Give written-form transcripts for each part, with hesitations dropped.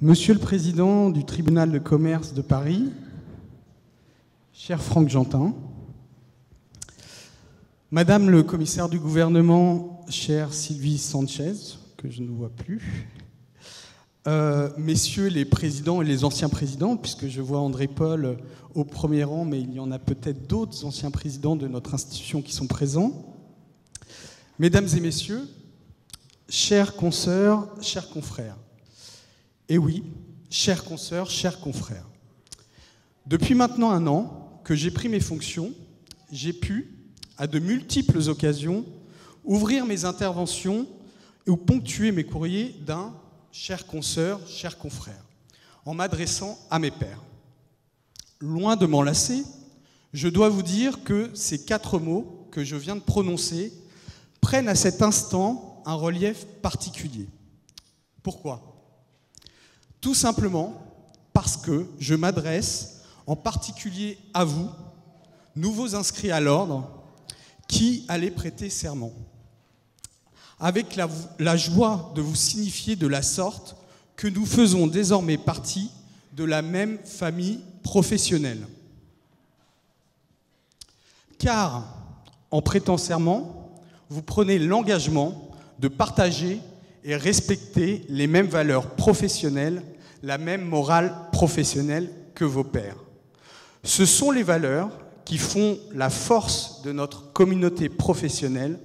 Monsieur le Président du Tribunal de commerce de Paris, cher Franck Jantin, Madame le commissaire du gouvernement, chère Sylvie Sanchez, que je ne vois plus, messieurs les présidents et les anciens présidents, puisque je vois André Paul au premier rang, mais il y en a peut-être d'autres anciens présidents de notre institution qui sont présents, mesdames et messieurs, chères consoeurs, chers confrères. Et oui, chères consoeurs, chers confrères, depuis maintenant 1 an que j'ai pris mes fonctions, j'ai pu, à de multiples occasions, ouvrir mes interventions ou ponctuer mes courriers d'un « cher consoeur, cher confrère » en m'adressant à mes pairs. Loin de m'en lasser, je dois vous dire que ces 4 mots que je viens de prononcer prennent à cet instant un relief particulier. Pourquoi ? Tout simplement parce que je m'adresse en particulier à vous, nouveaux inscrits à l'ordre, qui allez prêter serment. Avec la joie de vous signifier de la sorte que nous faisons désormais partie de la même famille professionnelle. Car, en prêtant serment, vous prenez l'engagement de partager et respecter les mêmes valeurs professionnelles, la même morale professionnelle que vos pairs. Ce sont les valeurs qui font la force de notre communauté professionnelle,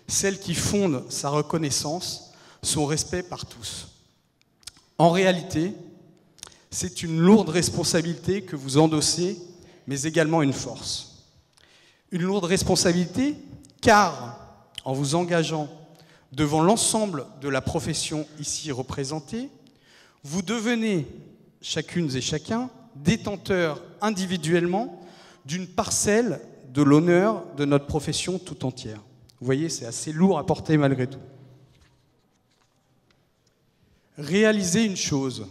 celles qui fondent sa reconnaissance, son respect par tous. En réalité, c'est une lourde responsabilité que vous endossez, mais également une force. Une lourde responsabilité car, en vous engageant devant l'ensemble de la profession ici représentée, vous devenez, chacune et chacun, détenteurs individuellement d'une parcelle de l'honneur de notre profession tout entière. Vous voyez, c'est assez lourd à porter malgré tout. Réalisez une chose,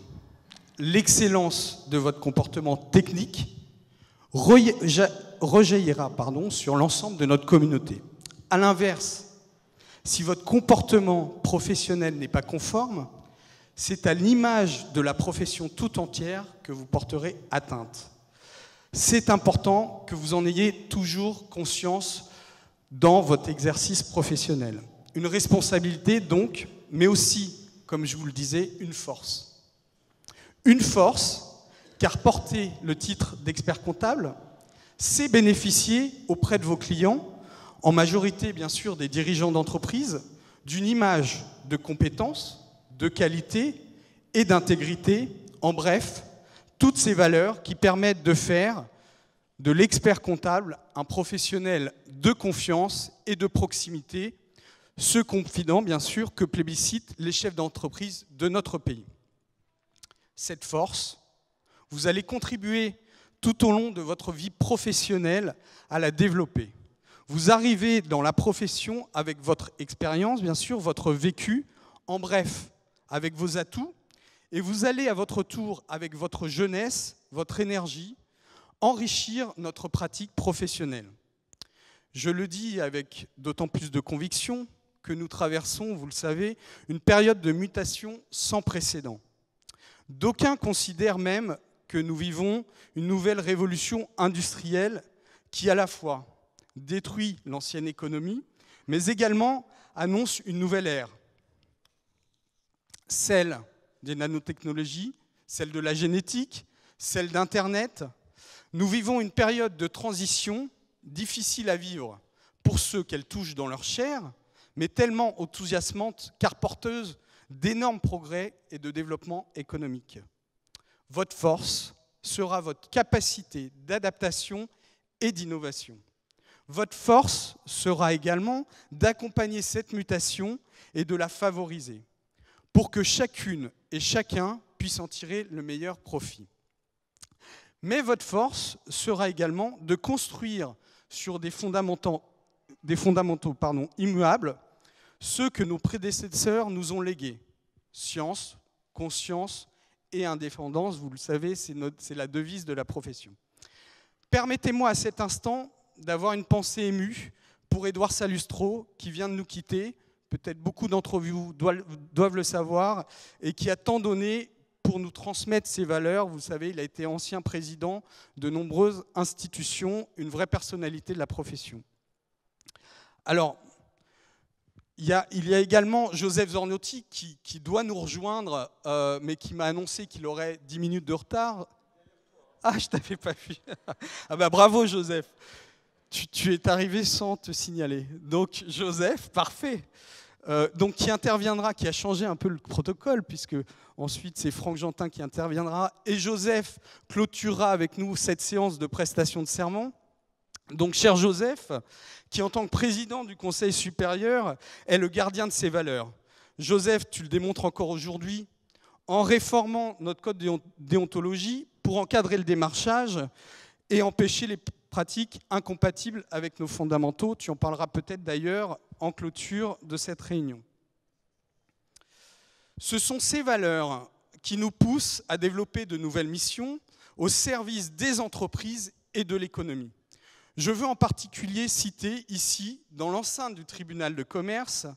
l'excellence de votre comportement technique rejaillira sur l'ensemble de notre communauté. À l'inverse, si votre comportement professionnel n'est pas conforme, c'est à l'image de la profession tout entière que vous porterez atteinte. C'est important que vous en ayez toujours conscience dans votre exercice professionnel. Une responsabilité donc, mais aussi, comme je vous le disais, une force. Une force, car porter le titre d'expert comptable, c'est bénéficier auprès de vos clients, en majorité bien sûr des dirigeants d'entreprise, d'une image de compétence, de qualité et d'intégrité, en bref, toutes ces valeurs qui permettent de faire de l'expert comptable un professionnel de confiance et de proximité, ce confident bien sûr que plébiscitent les chefs d'entreprise de notre pays. Cette force, vous allez contribuer tout au long de votre vie professionnelle à la développer. Vous arrivez dans la profession avec votre expérience, bien sûr, votre vécu, en bref, avec vos atouts, et vous allez à votre tour, avec votre jeunesse, votre énergie, enrichir notre pratique professionnelle. Je le dis avec d'autant plus de conviction que nous traversons, vous le savez, une période de mutation sans précédent. D'aucuns considèrent même que nous vivons une nouvelle révolution industrielle qui, à la fois, détruit l'ancienne économie, mais également annonce une nouvelle ère. Celle des nanotechnologies, celle de la génétique, celle d'Internet. Nous vivons une période de transition difficile à vivre pour ceux qu'elle touche dans leur chair, mais tellement enthousiasmante car porteuse d'énormes progrès et de développement économique. Votre force sera votre capacité d'adaptation et d'innovation. Votre force sera également d'accompagner cette mutation et de la favoriser pour que chacune et chacun puisse en tirer le meilleur profit. Mais votre force sera également de construire sur des fondamentaux immuables ceux que nos prédécesseurs nous ont légués. Science, conscience et indépendance, vous le savez, c'est la devise de la profession. Permettez-moi à cet instant d'avoir une pensée émue pour Édouard Salustro, qui vient de nous quitter, peut-être beaucoup d'entre vous doivent le savoir, et qui a tant donné pour nous transmettre ses valeurs. Vous savez, il a été ancien président de nombreuses institutions, une vraie personnalité de la profession. Alors, il y a également Joseph Zornotti qui doit nous rejoindre, mais qui m'a annoncé qu'il aurait 10 minutes de retard. Ah, je t'avais pas vu. Ah bah bravo Joseph. Tu es arrivé sans te signaler. Donc Joseph, parfait. Donc qui interviendra, qui a changé un peu le protocole, puisque ensuite c'est Franck Jantin qui interviendra, et Joseph clôturera avec nous cette séance de prestation de serment. Donc cher Joseph, qui en tant que président du Conseil supérieur est le gardien de ses valeurs. Joseph, tu le démontres encore aujourd'hui, en réformant notre code de déontologie pour encadrer le démarchage et empêcher les pratiques incompatibles avec nos fondamentaux. Tu en parleras peut-être d'ailleurs en clôture de cette réunion. Ce sont ces valeurs qui nous poussent à développer de nouvelles missions au service des entreprises et de l'économie. Je veux en particulier citer ici, dans l'enceinte du tribunal de commerce,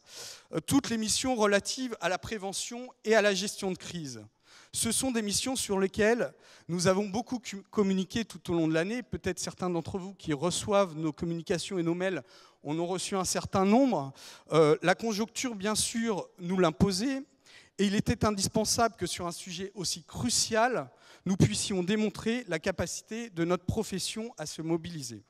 toutes les missions relatives à la prévention et à la gestion de crise. Ce sont des missions sur lesquelles nous avons beaucoup communiqué tout au long de l'année. Peut-être certains d'entre vous qui reçoivent nos communications et nos mails en ont reçu un certain nombre. La conjoncture, bien sûr, nous l'imposait. Et il était indispensable que sur un sujet aussi crucial, nous puissions démontrer la capacité de notre profession à se mobiliser.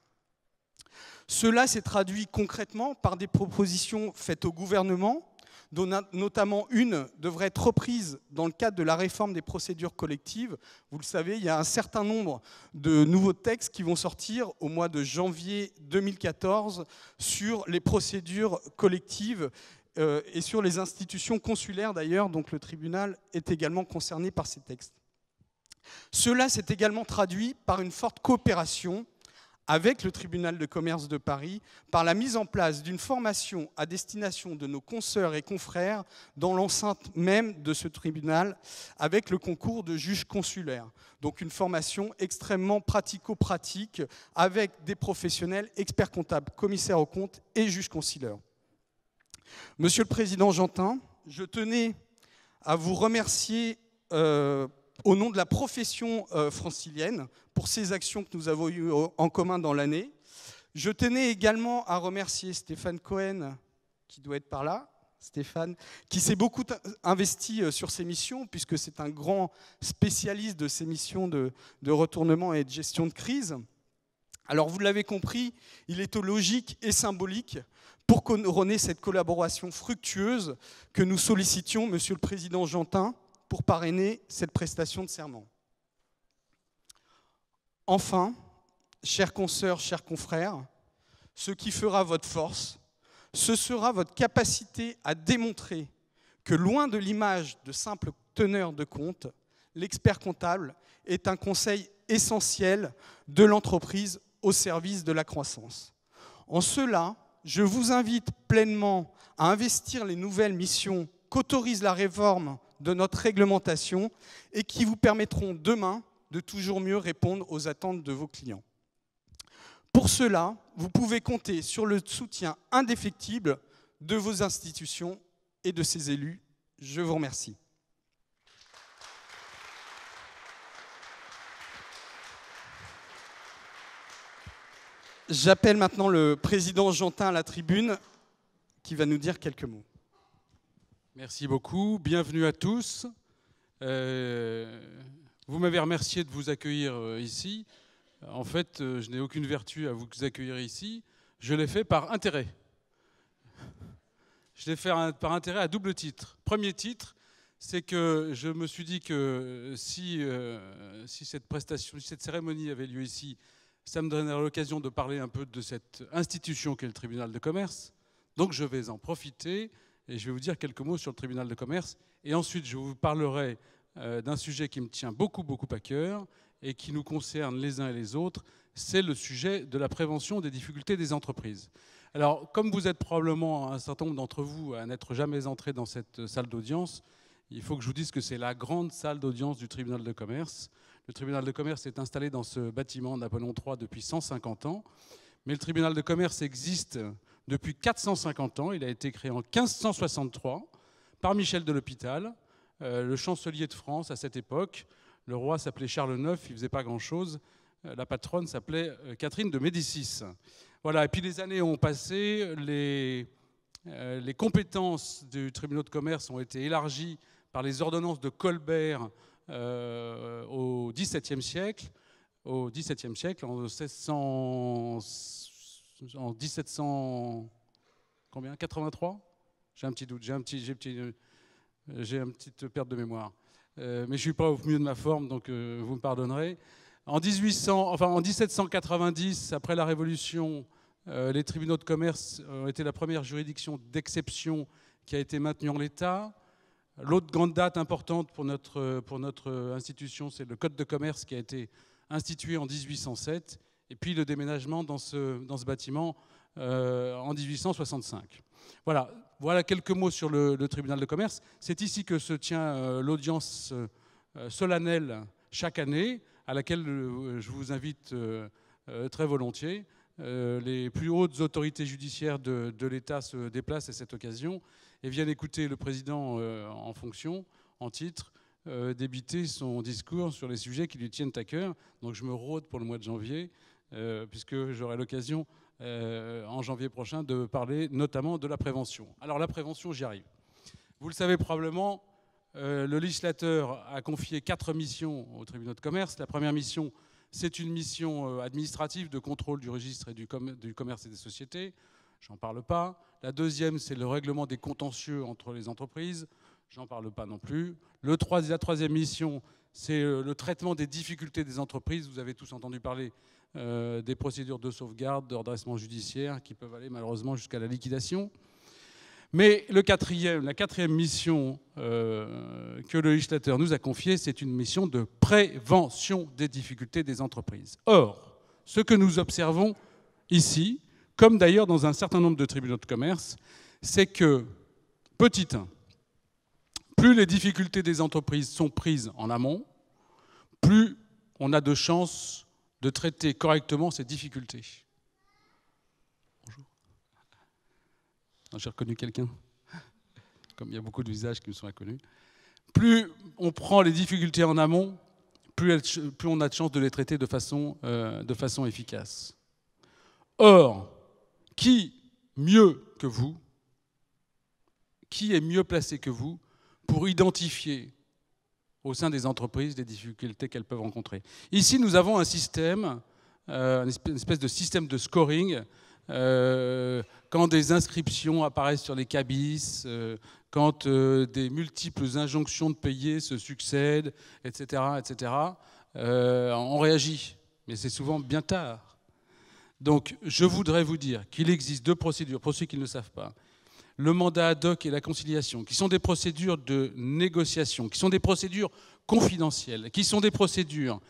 Cela s'est traduit concrètement par des propositions faites au gouvernement, dont notamment une devrait être reprise dans le cadre de la réforme des procédures collectives. Vous le savez, il y a un certain nombre de nouveaux textes qui vont sortir au mois de janvier 2014 sur les procédures collectives et sur les institutions consulaires d'ailleurs, donc le tribunal est également concerné par ces textes. Cela s'est également traduit par une forte coopération avec le tribunal de commerce de Paris, par la mise en place d'une formation à destination de nos consoeurs et confrères dans l'enceinte même de ce tribunal, avec le concours de juges consulaires. Donc une formation extrêmement pratico-pratique, avec des professionnels, experts comptables, commissaires aux comptes et juges consulaires. Monsieur le Président Jantin, je tenais à vous remercier au nom de la profession francilienne, pour ces actions que nous avons eues en commun dans l'année. Je tenais également à remercier Stéphane Cohen, qui doit être par là, Stéphane, qui s'est beaucoup investi sur ces missions, puisque c'est un grand spécialiste de ces missions de retournement et de gestion de crise. Alors vous l'avez compris, il est logique et symbolique pour couronner cette collaboration fructueuse que nous sollicitions, Monsieur le Président Jantin, pour parrainer cette prestation de serment. Enfin, chers consoeurs, chers confrères, ce qui fera votre force, ce sera votre capacité à démontrer que loin de l'image de simple teneur de compte, l'expert comptable est un conseil essentiel de l'entreprise au service de la croissance. En cela, je vous invite pleinement à investir les nouvelles missions qu'autorise la réforme de notre réglementation et qui vous permettront demain de toujours mieux répondre aux attentes de vos clients. Pour cela, vous pouvez compter sur le soutien indéfectible de vos institutions et de ses élus. Je vous remercie. J'appelle maintenant le président Jantin à la tribune qui va nous dire quelques mots. Merci beaucoup, bienvenue à tous. Vous m'avez remercié de vous accueillir ici. En fait, je n'ai aucune vertu à vous accueillir ici. Je l'ai fait par intérêt. Je l'ai fait par intérêt à double titre. Premier titre, c'est que je me suis dit que si cette cérémonie avait lieu ici, ça me donnerait l'occasion de parler un peu de cette institution qu'est le tribunal de commerce. Donc je vais en profiter et je vais vous dire quelques mots sur le tribunal de commerce. Et ensuite, je vous parlerai d'un sujet qui me tient beaucoup à cœur et qui nous concerne les uns et les autres, c'est le sujet de la prévention des difficultés des entreprises. Alors, comme vous êtes probablement un certain nombre d'entre vous à n'être jamais entrés dans cette salle d'audience, il faut que je vous dise que c'est la grande salle d'audience du tribunal de commerce. Le tribunal de commerce est installé dans ce bâtiment Napoléon III depuis 150 ans, mais le tribunal de commerce existe depuis 450 ans. Il a été créé en 1563 par Michel de l'Hôpital, le chancelier de France à cette époque. Le roi s'appelait Charles IX, il ne faisait pas grand-chose. La patronne s'appelait Catherine de Médicis. Voilà, et puis les années ont passé, les compétences du tribunal de commerce ont été élargies par les ordonnances de Colbert au XVIIe siècle. Au XVIIe siècle, en 1783. J'ai un petit doute, j'ai une petite perte de mémoire. Mais je ne suis pas au mieux de ma forme, donc vous me pardonnerez. En 1790, après la Révolution, les tribunaux de commerce ont été la première juridiction d'exception qui a été maintenue en l'état. L'autre grande date importante pour notre institution, c'est le Code de commerce qui a été institué en 1807, et puis le déménagement dans ce bâtiment en 1865. Voilà quelques mots sur le tribunal de commerce. C'est ici que se tient l'audience solennelle chaque année, à laquelle je vous invite très volontiers. Les plus hautes autorités judiciaires de l'État se déplacent à cette occasion et viennent écouter le président en fonction, en titre, débiter son discours sur les sujets qui lui tiennent à cœur. Donc je me rôde pour le mois de janvier, puisque j'aurai l'occasion en janvier prochain de parler notamment de la prévention. Alors la prévention, j'y arrive. Vous le savez probablement, le législateur a confié 4 missions au tribunal de commerce. La première mission, c'est une mission administrative de contrôle du registre et du commerce et des sociétés. J'en parle pas. La deuxième, c'est le règlement des contentieux entre les entreprises. J'en parle pas non plus. La troisième mission, c'est le traitement des difficultés des entreprises. Vous avez tous entendu parler des procédures de sauvegarde, de redressement judiciaire qui peuvent aller malheureusement jusqu'à la liquidation. Mais la quatrième mission que le législateur nous a confiée, c'est une mission de prévention des difficultés des entreprises. Or, ce que nous observons ici, comme d'ailleurs dans un certain nombre de tribunaux de commerce, c'est que, petit 1, plus les difficultés des entreprises sont prises en amont, plus on a de chances de traiter correctement ces difficultés. Bonjour. J'ai reconnu quelqu'un, comme il y a beaucoup de visages qui me sont inconnus. Plus on prend les difficultés en amont, plus on a de chances de les traiter de façon efficace. Or, qui est mieux placé que vous pour identifier au sein des entreprises les difficultés qu'elles peuvent rencontrer? Ici, nous avons un système, une espèce de système de scoring, quand des inscriptions apparaissent sur les cabis, quand des multiples injonctions de payer se succèdent, etc., on réagit. Mais c'est souvent bien tard. Donc, je voudrais vous dire qu'il existe 2 procédures, pour ceux qui ne le savent pas. Le mandat ad hoc et la conciliation, qui sont des procédures de négociation, qui sont des procédures confidentielles, qui sont des procédures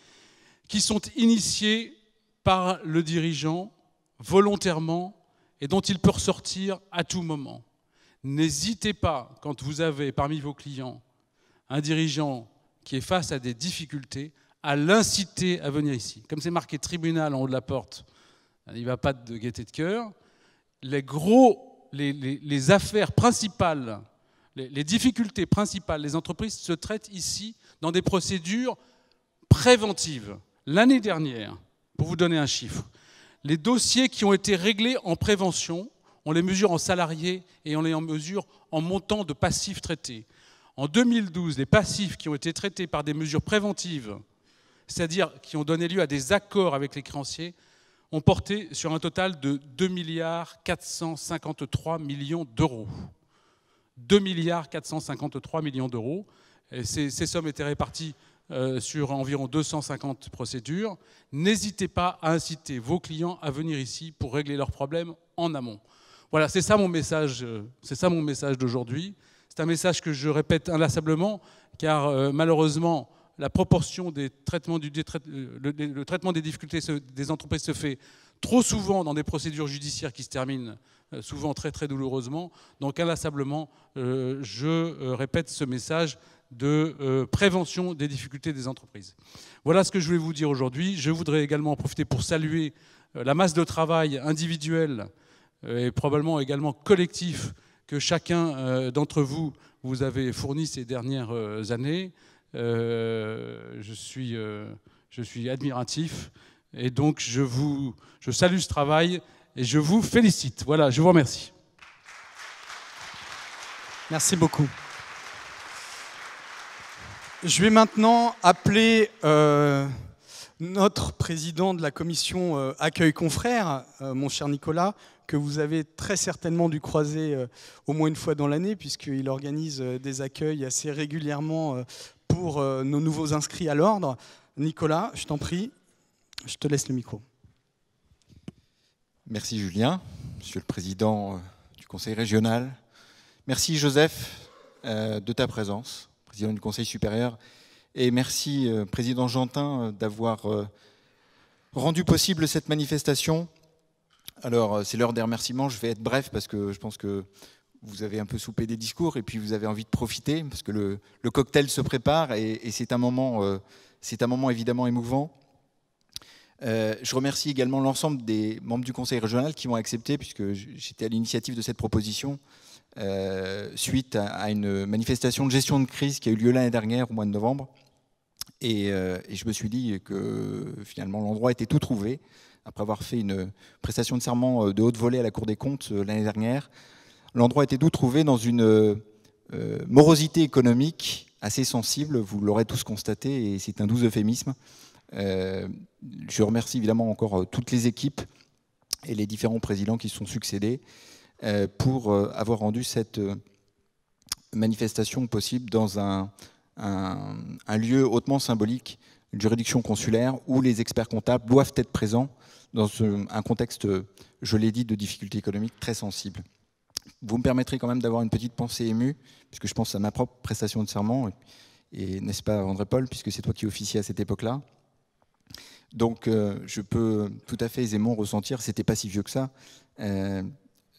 qui sont initiées par le dirigeant volontairement et dont il peut ressortir à tout moment. N'hésitez pas, quand vous avez parmi vos clients un dirigeant qui est face à des difficultés, à l'inciter à venir ici. Comme c'est marqué tribunal en haut de la porte, il ne va pas de gaieté de cœur. Les affaires principales, les difficultés principales des entreprises se traitent ici dans des procédures préventives. L'année dernière, pour vous donner un chiffre, les dossiers qui ont été réglés en prévention, on les mesure en salariés et on les mesure en montant de passifs traités. En 2012, les passifs qui ont été traités par des mesures préventives, c'est-à-dire qui ont donné lieu à des accords avec les créanciers, ont porté sur un total de 2 453 millions d'euros. 2 453 millions d'euros. Et ces sommes étaient réparties sur environ 250 procédures. N'hésitez pas à inciter vos clients à venir ici pour régler leurs problèmes en amont. Voilà, c'est ça mon message d'aujourd'hui. C'est un message que je répète inlassablement, car malheureusement, la proportion des traitements le traitement des difficultés des entreprises se fait trop souvent dans des procédures judiciaires qui se terminent souvent très très douloureusement. Donc inlassablement, je répète ce message de prévention des difficultés des entreprises. Voilà ce que je voulais vous dire aujourd'hui. Je voudrais également en profiter pour saluer la masse de travail individuel et probablement également collectif que chacun d'entre vous, vous avez fourni ces dernières années. Je suis admiratif et donc je salue ce travail et je vous félicite. Voilà, je vous remercie. Merci beaucoup. Je vais maintenant appeler notre président de la commission Accueil Confrères, mon cher Nicolas, que vous avez très certainement dû croiser au moins une fois dans l'année, puisqu'il organise des accueils assez régulièrement pour nos nouveaux inscrits à l'ordre. Nicolas, je t'en prie, je te laisse le micro. Merci Julien, Monsieur le Président du Conseil régional. Merci Joseph de ta présence, Président du Conseil supérieur. Et merci Président Gentin d'avoir rendu possible cette manifestation. Alors c'est l'heure des remerciements, je vais être bref parce que je pense que vous avez un peu soupé des discours et puis vous avez envie de profiter parce que le cocktail se prépare et c'est un moment évidemment émouvant. Je remercie également l'ensemble des membres du Conseil régional qui m'ont accepté, puisque j'étais à l'initiative de cette proposition, suite à une manifestation de gestion de crise qui a eu lieu l'année dernière, au mois de novembre. Et je me suis dit que finalement l'endroit était tout trouvé, après avoir fait une prestation de serment de haute volée à la Cour des comptes l'année dernière. L'endroit était tout trouvé dans une morosité économique assez sensible, vous l'aurez tous constaté, et c'est un doux euphémisme. Je remercie évidemment encore toutes les équipes et les différents présidents qui se sont succédés pour avoir rendu cette manifestation possible dans un lieu hautement symbolique, une juridiction consulaire où les experts comptables doivent être présents dans un contexte, je l'ai dit, de difficultés économiques très sensibles. Vous me permettrez quand même d'avoir une petite pensée émue, puisque je pense à ma propre prestation de serment, et n'est-ce pas André-Paul, puisque c'est toi qui officiais à cette époque-là. Donc je peux tout à fait aisément ressentir, c'était pas si vieux que ça,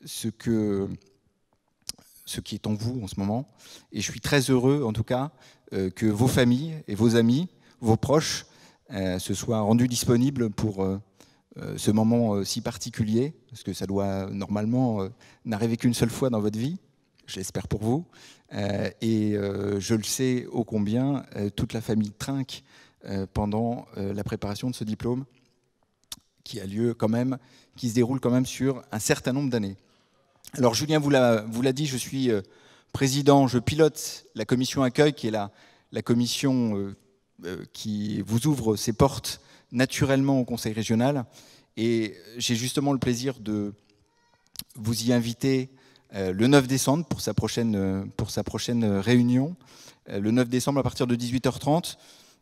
ce qui est en vous en ce moment. Et je suis très heureux en tout cas que vos familles et vos amis, vos proches se soient rendus disponibles pour ce moment si particulier, parce que ça doit normalement n'arriver qu'une seule fois dans votre vie, j'espère pour vous. Et je le sais ô combien, toute la famille trinque pendant la préparation de ce diplôme qui a lieu quand même, qui se déroule quand même sur un certain nombre d'années. Alors Julien vous l'a dit, je suis président, je pilote la commission accueil, qui est la commission qui vous ouvre ses portes naturellement au Conseil régional. Et j'ai justement le plaisir de vous y inviter le 9 décembre pour sa prochaine réunion, le 9 décembre à partir de 18h30,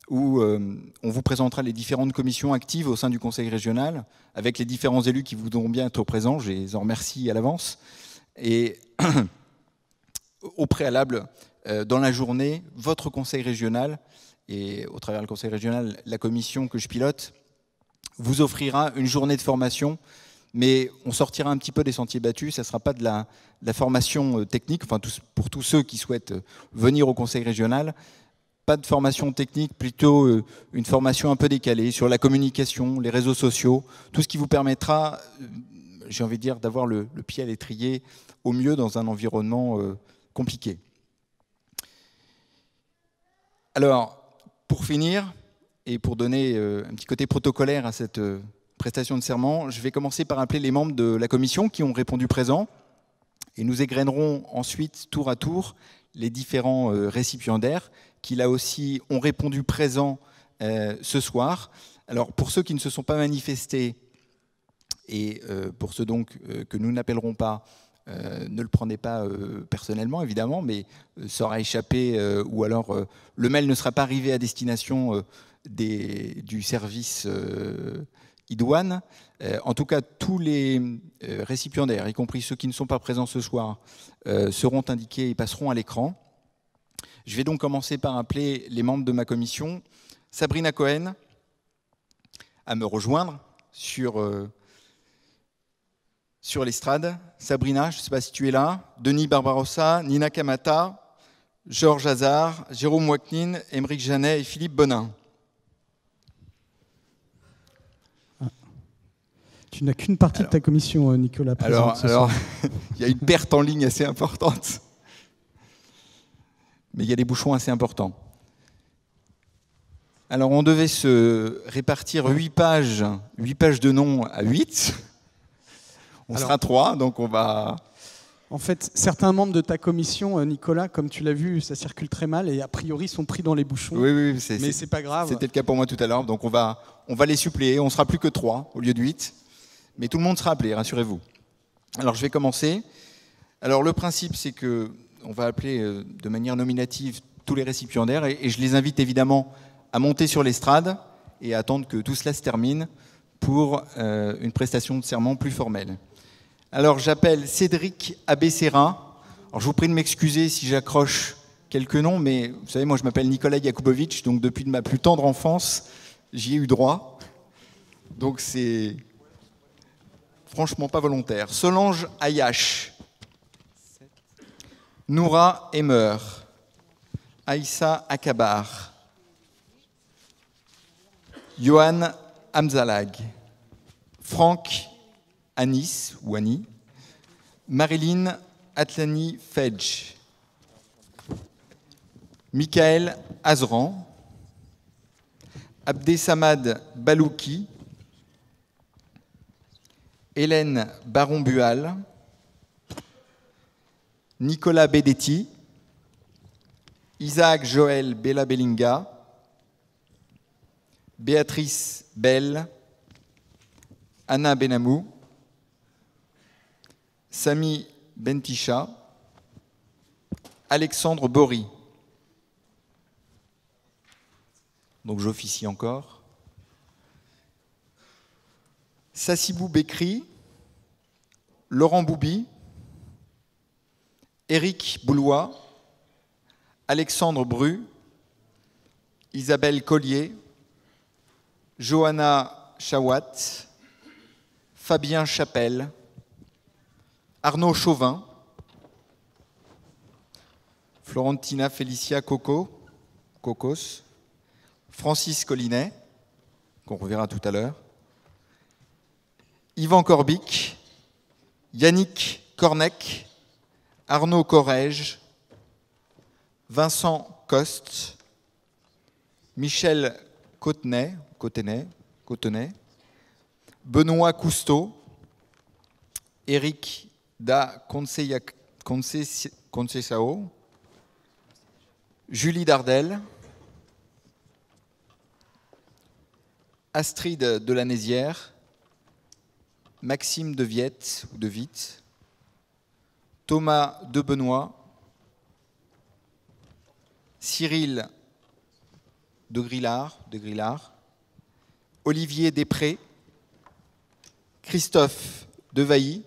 où on vous présentera les différentes commissions actives au sein du Conseil régional, avec les différents élus qui voudront bien être présents, je les en remercie à l'avance. Et au préalable, dans la journée, votre Conseil régional, et au travers du Conseil régional, la commission que je pilote, vous offrira une journée de formation, mais on sortira un petit peu des sentiers battus, ça ne sera pas de la formation technique, enfin pour tous ceux qui souhaitent venir au Conseil régional, pas de formation technique, plutôt une formation un peu décalée sur la communication, les réseaux sociaux, tout ce qui vous permettra, j'ai envie de dire, d'avoir le pied à l'étrier au mieux dans un environnement compliqué. Alors, pour finir, et pour donner un petit côté protocolaire à cette prestation de serment, je vais commencer par appeler les membres de la commission qui ont répondu présent, et nous égrènerons ensuite, tour à tour, les différents récipiendaires qui, là aussi, ont répondu présent ce soir. Alors, pour ceux qui ne se sont pas manifestés, et pour ceux donc que nous n'appellerons pas, ne le prenez pas personnellement, évidemment, mais ça aura échappé, ou alors le mail ne sera pas arrivé à destination du service iDouane. En tout cas, tous les récipiendaires, y compris ceux qui ne sont pas présents ce soir, seront indiqués et passeront à l'écran. Je vais donc commencer par appeler les membres de ma commission. Sabrina Cohen, à me rejoindre sur l'estrade. Sabrina, je ne sais pas si tu es là. Denis Barbarossa, Nina Kamata, Georges Hazard, Jérôme Waknin, Émeric Janet et Philippe Bonin. Tu n'as qu'une partie de ta commission, Nicolas. Alors, il y a une perte en ligne assez importante. Mais il y a des bouchons assez importants. Alors, on devait se répartir 8 pages de noms à 8. On sera 3, donc on va... En fait, certains membres de ta commission, Nicolas, comme tu l'as vu, ça circule très mal et a priori sont pris dans les bouchons. Oui, mais c'est pas grave. C'était le cas pour moi tout à l'heure, donc on va les suppléer. On sera plus que 3 au lieu de 8. Mais tout le monde sera appelé, rassurez-vous. Alors, je vais commencer. Alors, le principe, c'est qu'on va appeler de manière nominative tous les récipiendaires et je les invite évidemment à monter sur l'estrade et à attendre que tout cela se termine pour une prestation de serment plus formelle. Alors, j'appelle Cédric Abessera. Alors, je vous prie de m'excuser si j'accroche quelques noms, mais vous savez, moi, je m'appelle Nicolas Yakubovitch, donc depuis ma plus tendre enfance, j'y ai eu droit. Donc, c'est franchement pas volontaire. Solange Ayash, Noura Emmer, Aïssa Akabar, Johan Amzalag, Franck Anis, ou Annie, Marilyn Atlani Fedj, Michael Azran, Abdesamad Balouki, Hélène Baron-Bual, Nicolas Bedetti, Isaac Joël Bella Bellinga, Béatrice Bell, Anna Benamou, Sami Bentisha, Alexandre Bory. Donc j'officie encore. Sassibou Bekri, Laurent Boubi, Éric Boulois, Alexandre Bru, Isabelle Collier, Johanna Chawat, Fabien Chapelle, Arnaud Chauvin, Florentina Félicia Cocos, Francis Collinet, qu'on reverra tout à l'heure, Yvan Corbic, Yannick Cornec, Arnaud Corrège, Vincent Coste, Michel Cotenay, Benoît Cousteau, Éric Da Conceição, Julie Dardel, Astrid Delanésière, Maxime de Viette, ou de Vitte, Thomas de Benoît, Cyril de Grillard, Olivier Després, Christophe Devailly,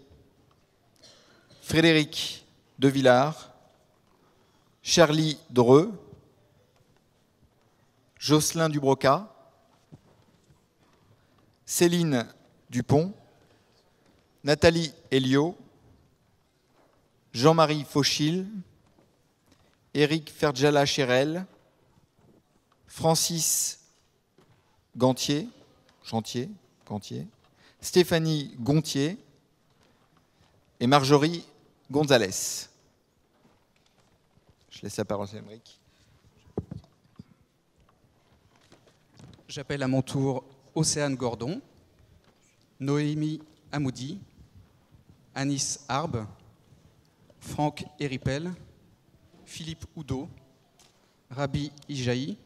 Frédéric de Villard, Charlie Dreux, Jocelyn Dubroca, Céline Dupont, Nathalie Elio, Jean-Marie Fauchil, Éric Ferjala Chérel, Francis Gantier, Stéphanie Gontier et Marjorie Gonzalez. Je laisse la parole à Émeric. J'appelle à mon tour Océane Gordon, Noémie Amoudi, Anis Arbe, Franck Héripel, Philippe Oudot, Rabi Ijaï,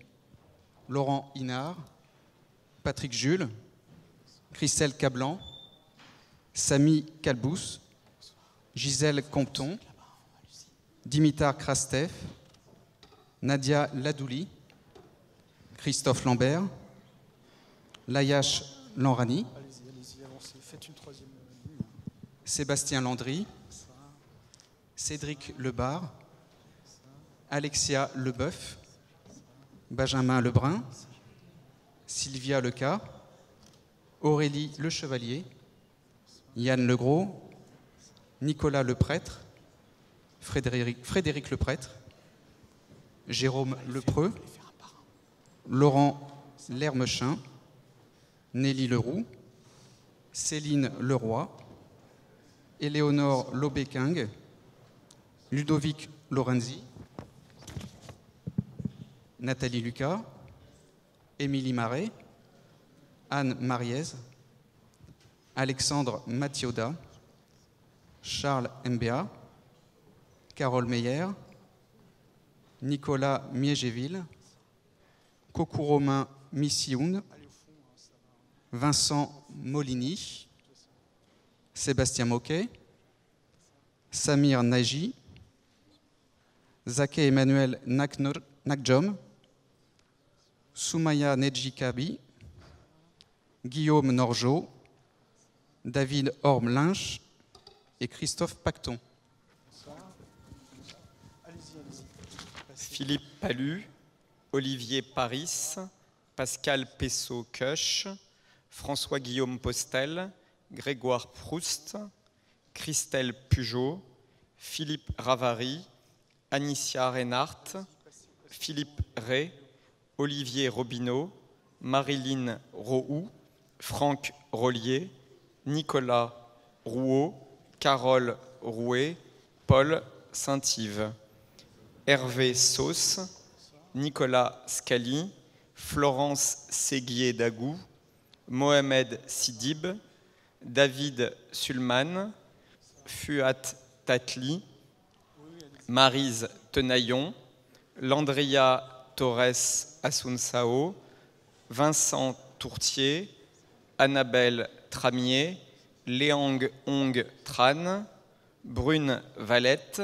Laurent Inard, Patrick Jules, Christelle Cablan, Samy Calbous, Gisèle Compton, Dimitar Krastev, Nadia Ladouli, Christophe Lambert, Layash Lanrani, Sébastien Landry, Cédric Lebar, Alexia Leboeuf, Benjamin Lebrun, Sylvia Leca, Aurélie Le Chevalier, Yann Legros, Nicolas Leprêtre, Frédéric Leprêtre, Jérôme Lepreux, Laurent Lermechin, Nelly Leroux, Céline Leroy, Éléonore Lobéking, Ludovic Lorenzi, Nathalie Lucas, Émilie Marais, Anne Mariez, Alexandre Mathioda, Charles Mbea, Carole Meyer, Nicolas Miégéville, Kokou-Romain Missioun, Vincent Molini, Sébastien Moquet, Samir Naji, Zake Emmanuel Nakjom, Soumaya Nedjikabi, Guillaume Norgeot, David Orme-Lynch et Christophe Pacton. Philippe Palu, Olivier Paris, Pascal Pessot-Cuche, François-Guillaume Postel, Grégoire Proust, Christelle Pujot, Philippe Ravary, Anicia Reinhardt, Philippe Ray, Olivier Robineau, Marilyn Roux, Franck Rollier, Nicolas Rouault, Carole Rouet, Paul Saint-Yves, Hervé Sauce, Nicolas Scali, Florence Séguier-Dagou, Mohamed Sidib, David Sulman, Fuat Tatli, Maryse Tenaillon, Landria Torres Asunsao, Vincent Tourtier, Annabelle Tramier, Léang Hong Tran, Brune Valette,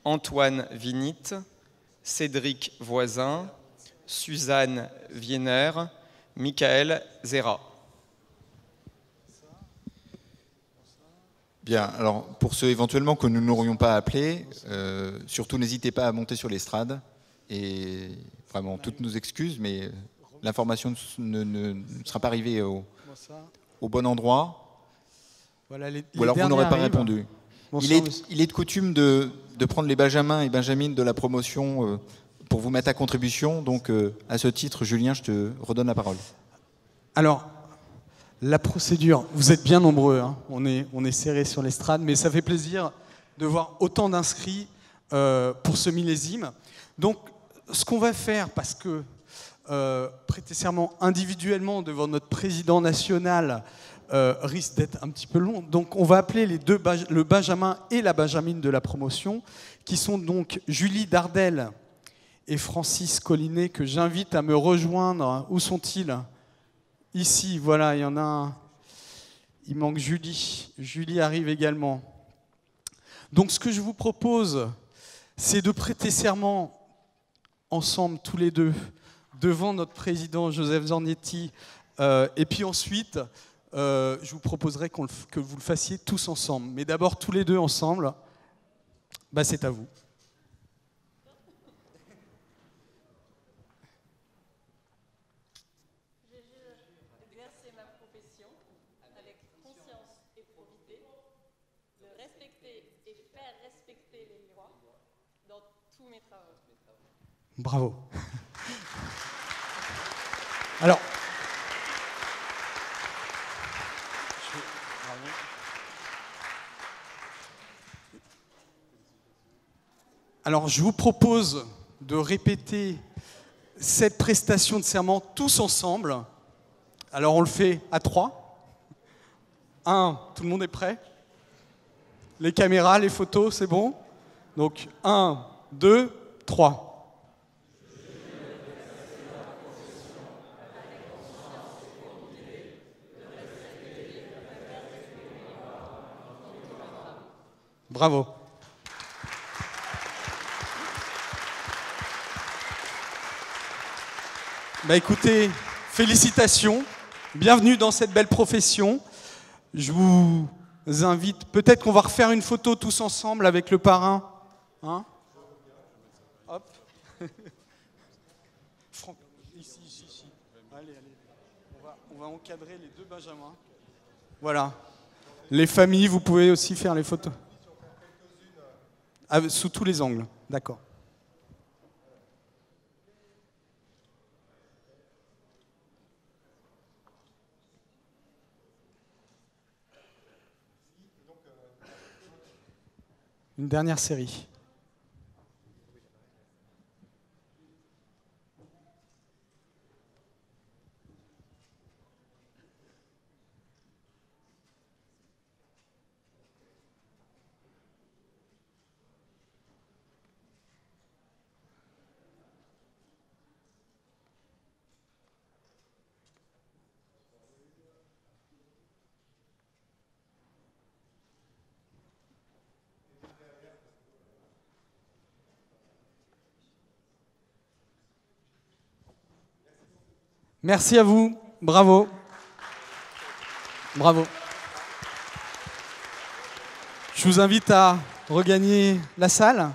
Antoine Vinit, Cédric Voisin, Suzanne Vienner, Michael Zera. Bien, alors pour ceux éventuellement que nous n'aurions pas appelés, surtout n'hésitez pas à monter sur l'estrade. Et vraiment, toutes nos excuses, mais l'information ne sera pas arrivée au bon endroit. Voilà, ou alors vous n'aurez pas répondu. Bonsoir, Il est de coutume de prendre les Benjamins et Benjamines de la promotion pour vous mettre à contribution. Donc, à ce titre, Julien, je te redonne la parole. Alors, la procédure, vous êtes bien nombreux, hein. On est serré sur l'estrade, mais ça fait plaisir de voir autant d'inscrits pour ce millésime. Donc, ce qu'on va faire, parce que prêter serment individuellement devant notre président national risque d'être un petit peu long, donc on va appeler le Benjamin et la Benjamine de la promotion, qui sont donc Julie Dardel et Francis Collinet, que j'invite à me rejoindre. Où sont-ils ? Ici, voilà, il y en a un. Il manque Julie. Julie arrive également. Donc ce que je vous propose, c'est de prêter serment ensemble, tous les deux, devant notre président Joseph Zornetti. Et puis ensuite, je vous proposerai que vous le fassiez tous ensemble. Mais d'abord, tous les deux ensemble. Bah, c'est à vous. Bravo. Alors, je vous propose de répéter cette prestation de serment tous ensemble. Alors, on le fait à 3. 1, tout le monde est prêt? Les caméras, les photos, c'est bon? Donc, 1, 2, 3. Bravo. Bah écoutez, félicitations, bienvenue dans cette belle profession. Je vous invite, peut-être qu'on va refaire une photo tous ensemble avec le parrain. Hein? Hop. Franck, ici. Allez. On va encadrer les deux Benjamins. Voilà. Les familles, vous pouvez aussi faire les photos. Ah, sous tous les angles, d'accord. Une dernière série. Merci à vous, bravo. Bravo. Je vous invite à regagner la salle.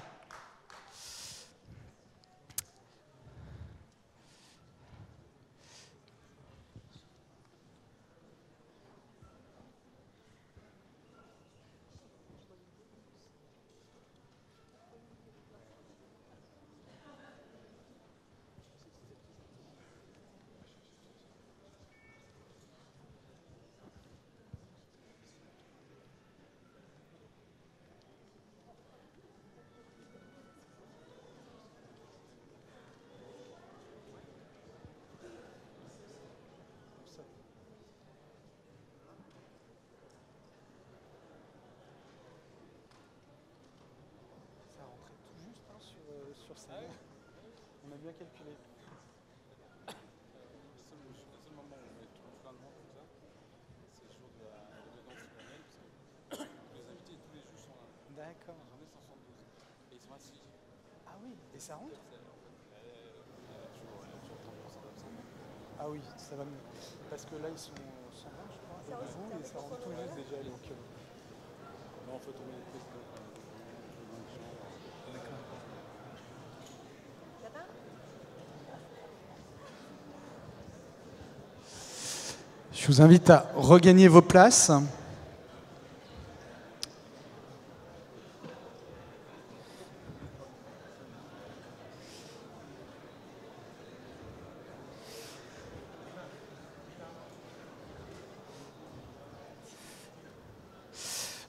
On a bien calculé. D'accord. Et ils sont assis. Ah oui, et ça rentre? Ah oui, ça va mieux. Parce que là, ils sont 120, je crois, et debout, et ça rentre tout juste déjà. Donc, là, on fait tomber les prises. D'accord. Je vous invite à regagner vos places.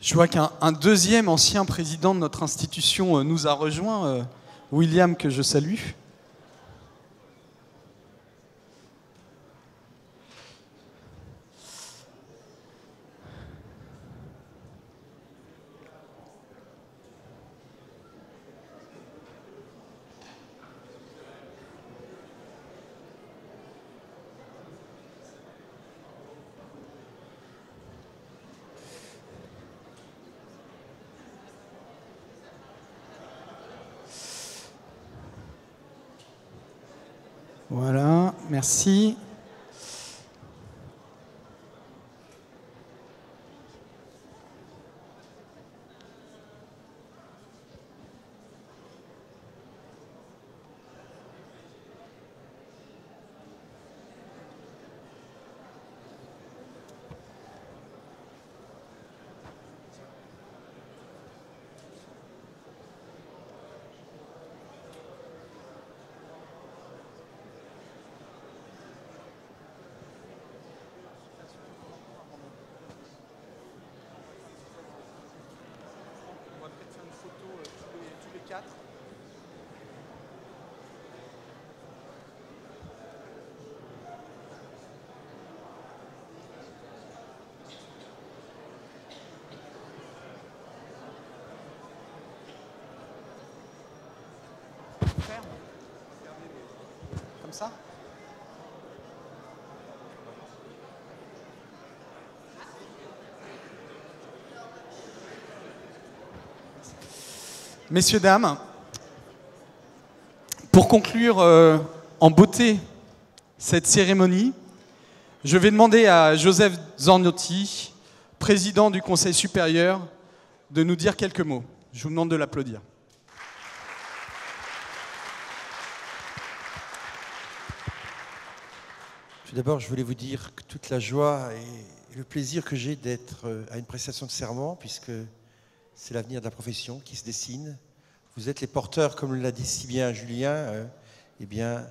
Je vois qu'un deuxième ancien président de notre institution nous a rejoint, William, que je salue. Voilà, merci. Comme ça. Messieurs, dames, pour conclure en beauté cette cérémonie, je vais demander à Joseph Zornotti, président du Conseil supérieur, de nous dire quelques mots. Je vous demande de l'applaudir. Tout d'abord, je voulais vous dire que toute la joie et le plaisir que j'ai d'être à une prestation de serment, puisque c'est l'avenir de la profession qui se dessine. Vous êtes les porteurs, comme l'a dit si bien Julien, eh bien,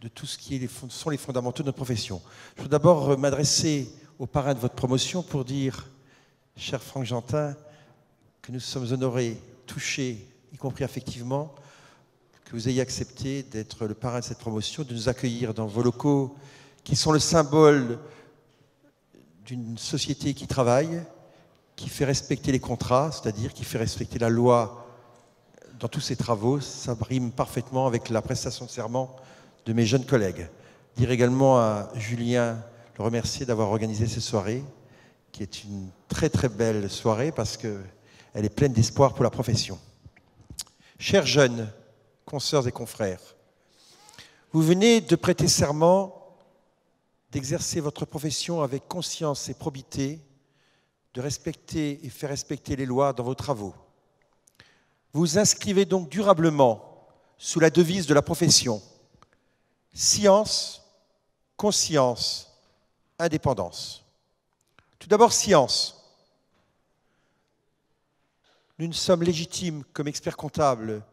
de tout ce qui sont les fondamentaux de notre profession. Je veux d'abord m'adresser au parrain de votre promotion pour dire, cher Franck Jantin, que nous sommes honorés touché, y compris affectivement, que vous ayez accepté d'être le parrain de cette promotion, de nous accueillir dans vos locaux qui sont le symbole d'une société qui travaille, qui fait respecter les contrats, c'est-à-dire qui fait respecter la loi dans tous ses travaux. Ça rime parfaitement avec la prestation de serment de mes jeunes collègues. Dire également à Julien, le remercier d'avoir organisé cette soirée, qui est une très très belle soirée parce qu'elle est pleine d'espoir pour la profession. Chers jeunes, consoeurs et confrères, vous venez de prêter serment d'exercer votre profession avec conscience et probité, de respecter et faire respecter les lois dans vos travaux. Vous vous inscrivez donc durablement sous la devise de la profession « Science, conscience, indépendance ». Tout d'abord, science. Nous ne sommes légitimes comme experts comptables,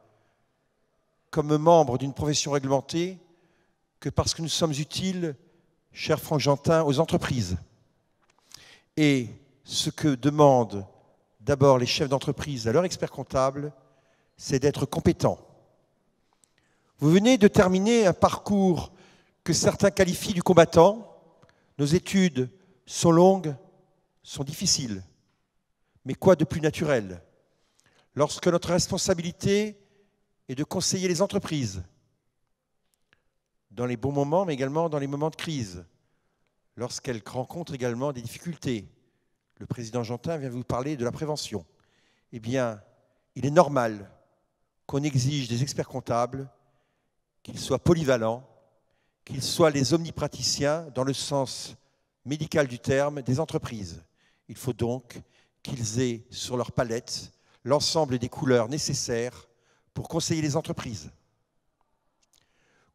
comme membres d'une profession réglementée, que parce que nous sommes utiles, cher Franck Jantin, aux entreprises. Et ce que demandent d'abord les chefs d'entreprise à leur expert comptable, c'est d'être compétents. Vous venez de terminer un parcours que certains qualifient du combattant. Nos études sont longues, sont difficiles. Mais quoi de plus naturel lorsque notre responsabilité est de conseiller les entreprises dans les bons moments, mais également dans les moments de crise, lorsqu'elles rencontrent également des difficultés. Le président Jantin vient vous parler de la prévention. Eh bien, il est normal qu'on exige des experts comptables qu'ils soient polyvalents, qu'ils soient les omnipraticiens dans le sens médical du terme des entreprises. Il faut donc qu'ils aient sur leur palette l'ensemble des couleurs nécessaires pour conseiller les entreprises.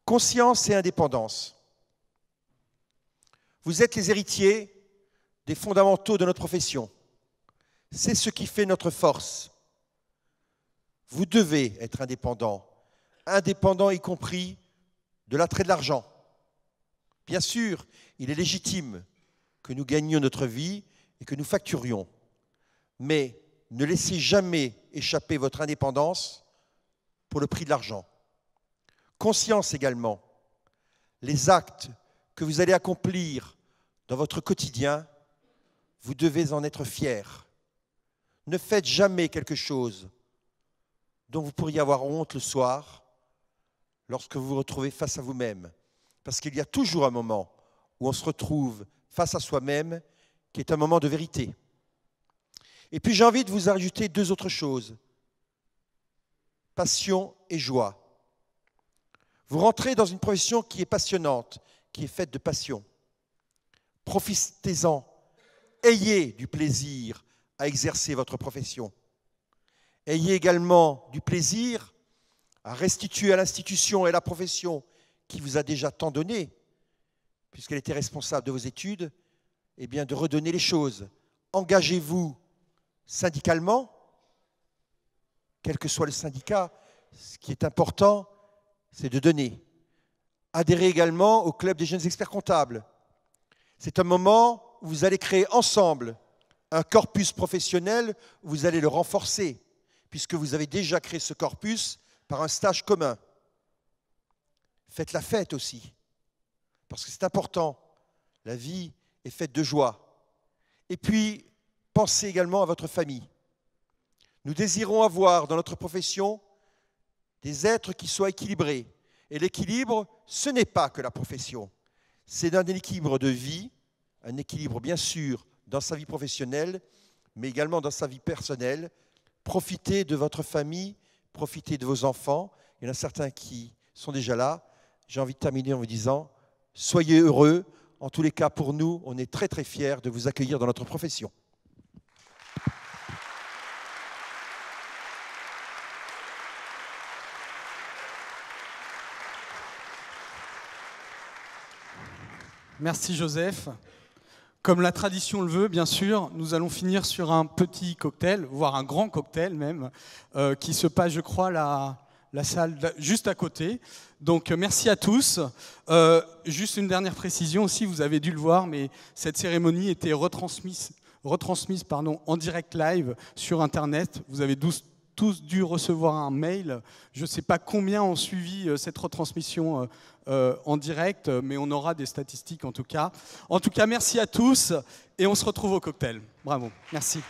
Conscience et indépendance. Vous êtes les héritiers des fondamentaux de notre profession. C'est ce qui fait notre force. Vous devez être indépendant, indépendant y compris de l'attrait de l'argent. Bien sûr, il est légitime que nous gagnions notre vie et que nous facturions, mais ne laissez jamais échapper votre indépendance pour le prix de l'argent. Conscience également, les actes que vous allez accomplir dans votre quotidien, vous devez en être fiers. Ne faites jamais quelque chose dont vous pourriez avoir honte le soir lorsque vous vous retrouvez face à vous-même. Parce qu'il y a toujours un moment où on se retrouve face à soi-même qui est un moment de vérité. Et puis j'ai envie de vous ajouter deux autres choses. Passion et joie. Vous rentrez dans une profession qui est passionnante, qui est faite de passion. Profitez-en. Ayez du plaisir à exercer votre profession. Ayez également du plaisir à restituer à l'institution et à la profession qui vous a déjà tant donné, puisqu'elle était responsable de vos études, eh bien de redonner les choses. Engagez-vous syndicalement, quel que soit le syndicat, ce qui est important, c'est de donner. Adhérez également au club des jeunes experts comptables. C'est un moment où vous allez créer ensemble un corpus professionnel, où vous allez le renforcer, puisque vous avez déjà créé ce corpus par un stage commun. Faites la fête aussi, parce que c'est important. La vie est faite de joie. Et puis, pensez également à votre famille. Nous désirons avoir dans notre profession des êtres qui soient équilibrés. Et l'équilibre, ce n'est pas que la profession. C'est un équilibre de vie, un équilibre bien sûr dans sa vie professionnelle, mais également dans sa vie personnelle. Profitez de votre famille, profitez de vos enfants. Il y en a certains qui sont déjà là. J'ai envie de terminer en vous disant, soyez heureux. En tous les cas, pour nous, on est très très fiers de vous accueillir dans notre profession. Merci Joseph. Comme la tradition le veut, bien sûr, nous allons finir sur un petit cocktail, voire un grand cocktail même, qui se passe, je crois, la salle juste à côté. Donc merci à tous. Juste une dernière précision aussi, vous avez dû le voir, mais cette cérémonie était retransmise en direct live sur Internet. Vous avez tous dû recevoir un mail. Je ne sais pas combien ont suivi cette retransmission en direct, mais on aura des statistiques en tout cas. En tout cas, merci à tous et on se retrouve au cocktail. Bravo, merci.